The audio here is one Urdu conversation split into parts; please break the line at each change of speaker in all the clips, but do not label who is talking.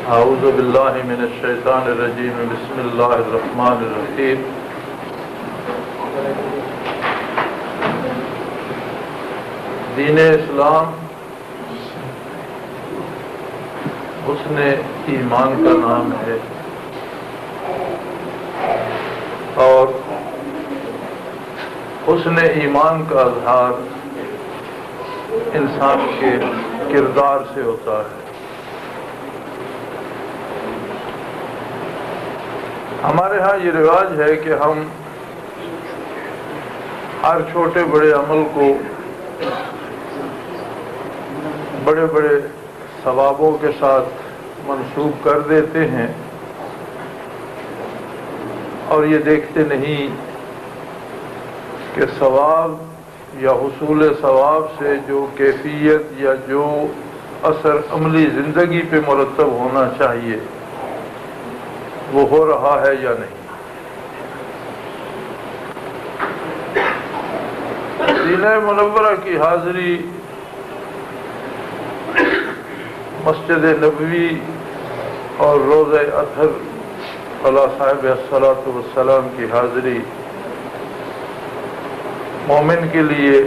اعوذ باللہ من الشیطان الرجیم بسم اللہ الرحمن الرحیم دین اسلام حسن ایمان کا نام ہے اور حسن ایمان کا اظہار انسان کے کردار سے ہوتا ہے۔ ہمارے ہاں یہ رواج ہے کہ ہم ہر چھوٹے بڑے عمل کو بڑے بڑے ثوابوں کے ساتھ منسوب کر دیتے ہیں اور یہ دیکھتے نہیں کہ ثواب یا حصول ثواب سے جو کیفیت یا جو اثر عملی زندگی پہ مرتب ہونا چاہیے وہ ہو رہا ہے یا نہیں۔ مدینہ منورہ کی حاضری مسجد نبوی اور روضہ اطہر علی صاحب الصلاۃ والسلام کی حاضری مومن کے لیے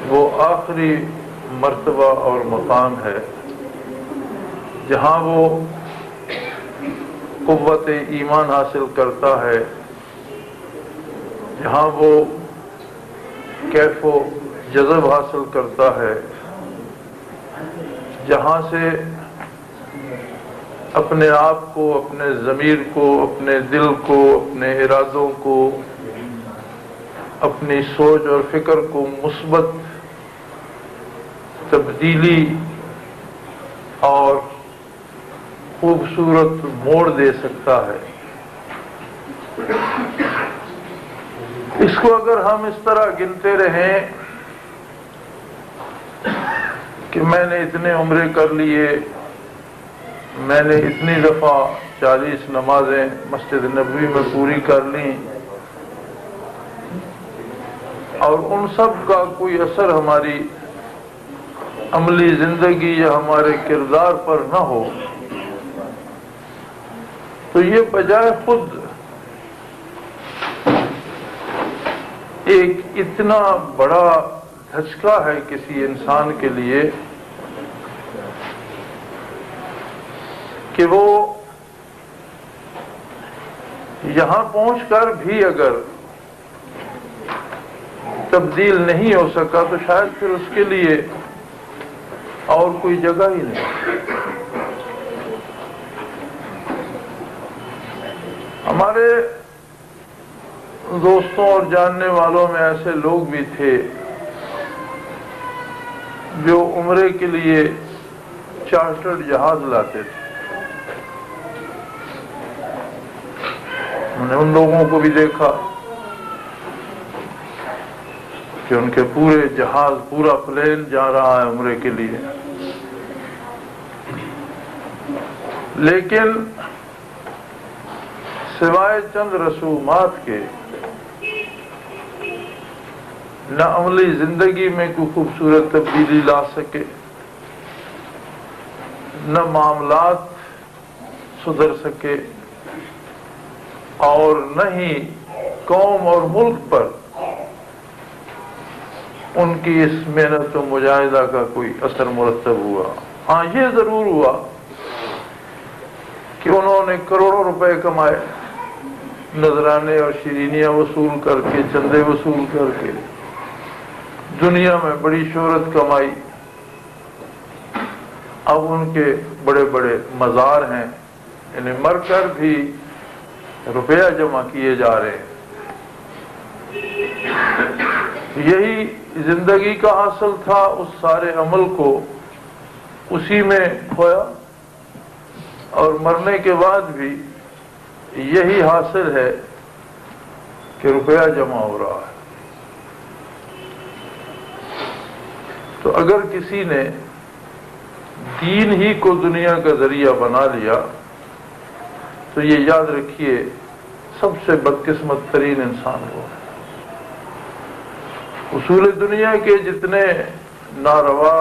وہ آخری مرتبہ اور مقام ہے جہاں وہ قوت ایمان حاصل کرتا ہے، جہاں وہ کیف و جذب حاصل کرتا ہے، جہاں سے اپنے آپ کو، اپنے ضمیر کو، اپنے دل کو، اپنے ارادوں کو، اپنی سوچ اور فکر کو مثبت تبدیلی اور خوبصورت موڑ دے سکتا ہے۔ اس کو اگر ہم اس طرح گنتے رہیں کہ میں نے اتنے عمرے کر لیے، میں نے اتنی دفعہ 40 نمازیں مسجد نبوی میں پوری کر لیں، اور ان سب کا کوئی اثر ہماری عملی زندگی یا ہمارے کردار پر نہ ہو، تو یہ بجائے خود ایک اتنا بڑا دھچکا ہے کسی انسان کے لیے کہ وہ یہاں پہنچ کر بھی اگر تبدیل نہیں ہو سکا تو شاید پھر اس کے لیے اور کوئی جگہ ہی نہیں۔ ہمارے دوستوں اور جاننے والوں میں ایسے لوگ بھی تھے جو عمرے کے لیے چارٹرڈ جہاز لاتے تھے۔ میں نے ان لوگوں کو بھی دیکھا کہ ان کے پورے جہاز، پورا پلین جا رہا ہے عمرے کے لیے، لیکن سوائے چند رسومات کے نہ عملی زندگی میں کوئی خوبصورت تبدیلی لا سکے، نہ معاملات سدھر سکے، اور نہ ہی قوم اور ملک پر ان کی اس محنت و مجاہدہ کا کوئی اثر مرتب ہوا۔ ہاں یہ ضرور ہوا کہ انہوں نے کروڑوں روپے کمائے، نذرانے اور شیرینیاں وصول کر کے، چندے وصول کر کے دنیا میں بڑی شہرت کمائی۔ اب ان کے بڑے بڑے مزار ہیں، انہیں مر کر بھی روپیہ جمع کیے جا رہے ہیں۔ یہی زندگی کا حاصل تھا، اس سارے عمل کو اسی میں کھویا، اور مرنے کے بعد بھی یہی حاصل ہے کہ روپیہ جمع ہو رہا ہے۔ تو اگر کسی نے دین ہی کو دنیا کا ذریعہ بنا لیا تو یہ یاد رکھیے سب سے بدقسمت ترین انسان وہ ہے۔ اصول دنیا کے جتنے ناروا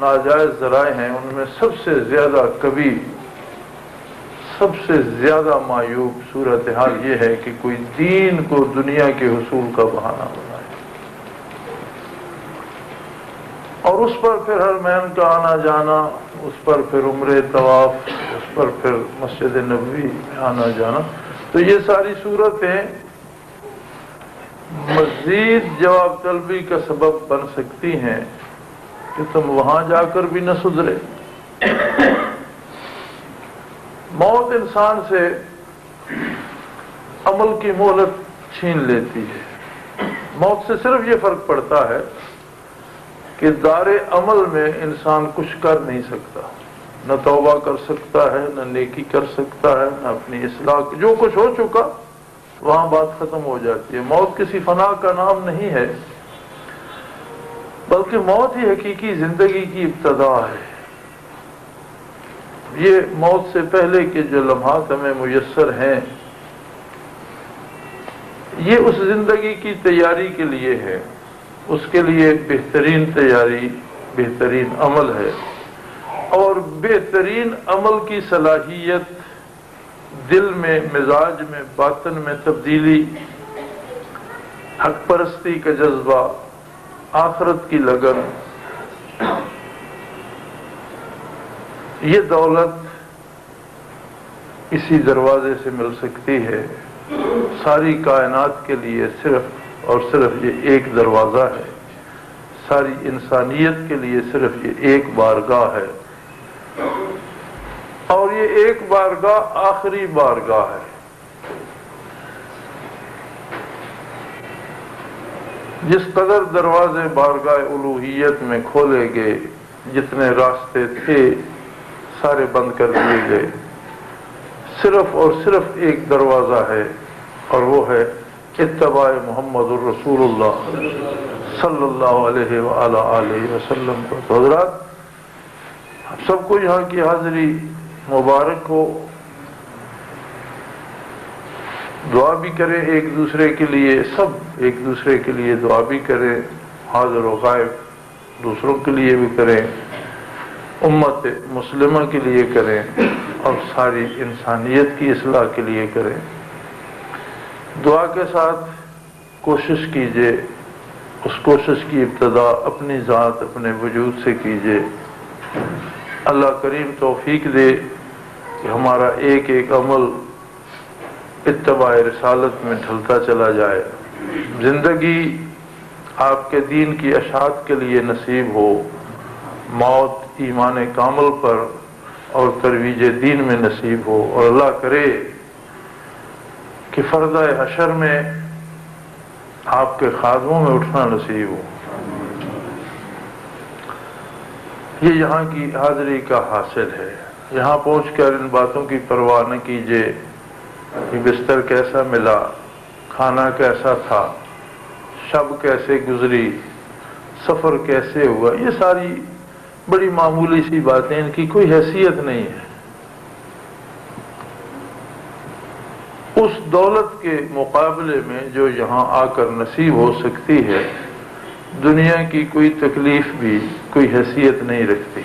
ناجائز ذرائع ہیں ان میں سب سے زیادہ کبھی سب سے زیادہ معیوب صورتحال یہ ہے کہ کوئی دین کو دنیا کے حصول کا بہانہ بنائے اور اس پر پھر حرمین کا آنا جانا، اس پر پھر عمرے طواف، اس پر پھر مسجد نبوی میں آنا جانا. تو یہ ساری صورتیں مزید جواب طلبی کا سبب بن سکتی ہیں کہ تم وہاں جا کر بھی نہ سدھرے. موت انسان سے عمل کی مہلت چھین لیتی ہے. موت سے صرف یہ فرق پڑتا ہے کہ دار عمل میں انسان کچھ کر نہیں سکتا، نہ توبہ کر سکتا ہے، نہ نیکی کر سکتا ہے، نہ اپنی اصلاح. جو کچھ ہو چکا وہاں بات ختم ہو جاتی ہے. موت کسی فنا کا نام نہیں ہے، بلکہ موت ہی حقیقی زندگی کی ابتدا ہے. یہ موت سے پہلے کے جو لمحات ہمیں میسر ہیں یہ اس زندگی کی تیاری کے لیے ہے. اس کے لیے بہترین تیاری بہترین عمل ہے، اور بہترین عمل کی صلاحیت دل میں، مزاج میں، باطن میں تبدیلی، حق پرستی کا جذبہ، آخرت کی لگن، یہ دولت اسی دروازے سے مل سکتی ہے. ساری کائنات کے لیے صرف اور صرف یہ ایک دروازہ ہے. ساری انسانیت کے لیے صرف یہ ایک بارگاہ ہے، اور یہ ایک بارگاہ آخری بارگاہ ہے. جس قدر دروازے بارگاہ الوہیت میں کھولے گئے، جتنے راستے تھے سارے بند کر دیے گئے. صرف اور صرف ایک دروازہ ہے، اور وہ ہے اتباع محمد الرسول اللہ صلی اللہ علیہ وآلہ آلہ وسلم. تو حضرات ہم سب کو یہاں کی حاضری مبارک ہو. دعا بھی کریں ایک دوسرے کے لیے، سب ایک دوسرے کے لیے دعا بھی کریں، حاضر و غائب دوسروں کے لیے بھی کریں، امت مسلمہ کے لیے کریں، اور ساری انسانیت کی اصلاح کے لیے کریں. دعا کے ساتھ کوشش کیجئے، اس کوشش کی ابتدا اپنی ذات اپنے وجود سے کیجئے. اللہ کریم توفیق دے کہ ہمارا ایک ایک عمل اتباع رسالت میں ڈھلتا چلا جائے. زندگی آپ کے دین کی اشاعت کے لیے نصیب ہو، موت ایمان کامل پر اور ترویج دین میں نصیب ہو، اور اللہ کرے کہ فردہ حشر میں آپ کے خادموں میں اٹھنا نصیب ہو. یہ یہاں کی حاضری کا حاصل ہے. یہاں پہنچ کر ان باتوں کی پرواہ نہ کیجیے کہ بستر کیسا ملا، کھانا کیسا تھا، شب کیسے گزری، سفر کیسے ہوا. یہ ساری بڑی معمولی سی باتیں، ان کی کوئی حیثیت نہیں ہے. اس دولت کے مقابلے میں جو یہاں آ کر نصیب ہو سکتی ہے، دنیا کی کوئی تکلیف بھی کوئی حیثیت نہیں رکھتی.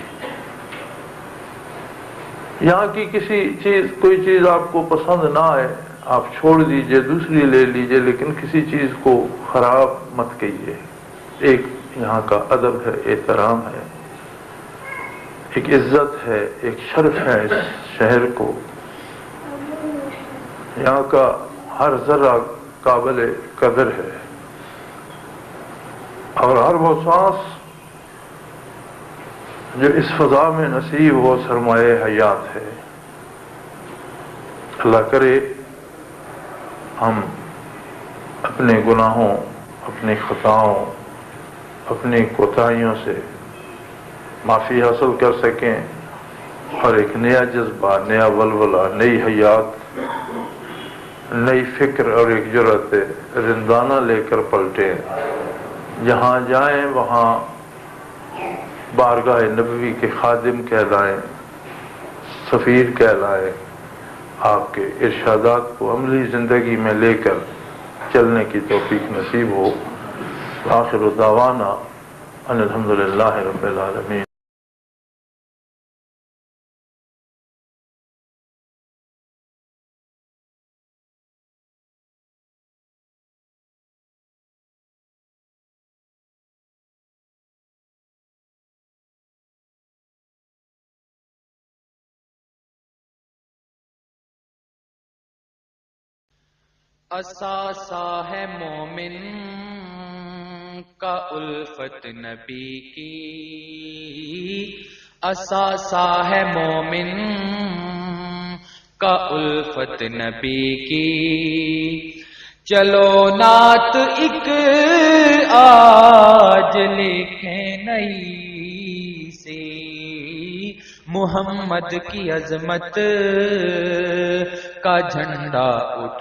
یہاں کی کوئی چیز آپ کو پسند نہ آئے، آپ چھوڑ دیجئے، دوسری لے لیجئے، لیکن کسی چیز کو خراب مت کیجیے. ایک یہاں کا ادب ہے، احترام ہے، ایک عزت ہے، ایک شرف ہے اس شہر کو. یہاں کا ہر ذرہ قابل قدر ہے، اور ہر وہ سانس جو اس فضا میں نصیب ہو سرمایہ حیات ہے. اللہ کرے ہم اپنے گناہوں، اپنی خطاؤں، اپنی کوتاہیوں سے معافی حاصل کر سکیں، اور ایک نیا جذبہ، نیا ولولہ، نئی حیات، نئی فکر اور ایک جرأت رندانہ لے کر پلٹیں. جہاں جائیں وہاں بارگاہ نبوی کے خادم کہلائیں، سفیر کہلائیں، آپ کے ارشادات کو عملی زندگی میں لے کر چلنے کی توفیق نصیب ہو. آخر دعوانا ان الحمدللہ رب العالمین.
اثاثہ ہے مومن کا الفت نبی کی، اثاثہ ہے مومن کا الفت نبی کی۔ چلو نعت ایک آج لکھیں نئی سی، محمد کی عظمت کا جھنڈا اٹھ